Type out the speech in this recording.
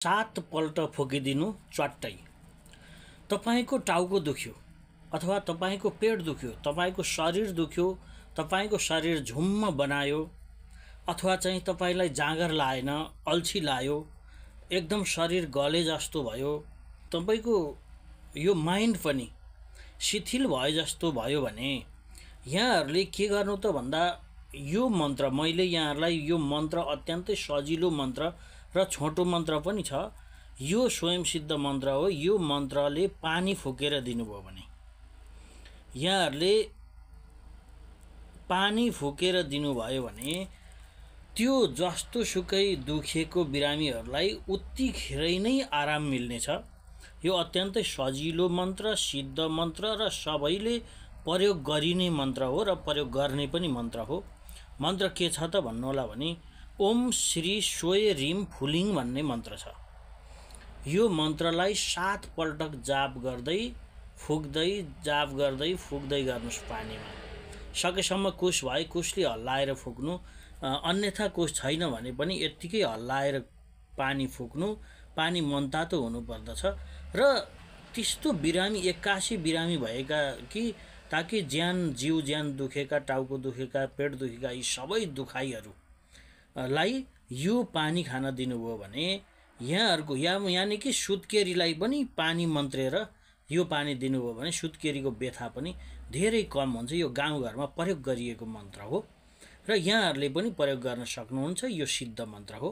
7 पल्ट फुकिदिनु चट्टै। तपाईको टाउको दुख्यो अथवा तपाईको पेट दुख्यो, तपाईको शरीर दुख्यो, तपाईको शरीर झुम्म बनायो अथवा चाहिँ तपाईलाई जाँगर लाएन, अल्छी लायो, एकदम शरीर गले जस्तो भयो, तपाईको यो माइन्ड पनि शिथिल भए जस्तो भयो भने यहाँहरूले के गर्नु त भन्दा यो मन्त्र मैले यहाँहरूलाई यो मन्त्र अत्यन्तै सजिलो मन्त्र र छोटो मन्त्र पनि छ। यो स्वयं सिद्ध मन्त्र हो। यो मन्त्रले पानी फुकेर दिनुभयो भने यहाँहरूले पानी फुकेर दिनुभयो भने त्यो जस्तो सुकै दुखेको बिरामीहरूलाई उत्तिखेरै नै आराम मिल्नेछ। यो अत्यन्तै सजिलो मन्त्र, सिद्ध मन्त्र र सबैले प्रयोग गरिने मन्त्र हो र प्रयोग गर्ने पनि मन्त्र हो। मन्त्र के छ त भन्नुहोला भने ओम श्री सोय रिम फुलिङ भन्ने मन्त्र छ। यो मन्त्रलाई 7 पल्ट जाप गर्दै फुक्दै जाप गर्दै फुक्दै गर्नुस् पानीमा। सकेसम्म कुश भए कुशले हल्लाएर फुक्नु, अन्यथा कुश छैन भने पनि यत्तिकै हल्लाएर पानी फुक्नु। पानी मनतातो हुनुपर्दछ र त्यस्तो बिरामी 81 बिरामी भएका कि ताकि जिउ ज्यान दुखेका, टाउको दुखेका, पेट दुखेका यी सबै दुखाइहरूलाई यो पानी खान दिनुभयो भने यहाँहरूको यानि कि सुत्केरीलाई पनि पानी मन्त्रेर यो पानी दिनुभयो भने सुत्केरीको व्यथा पनि धेरै कम हुन्छ। यो गाउँघरमा प्रयोग गरिएको मन्त्र हो र यहाँहरूले पनि प्रयोग गर्न सक्नुहुन्छ। यो सिद्ध मन्त्र हो।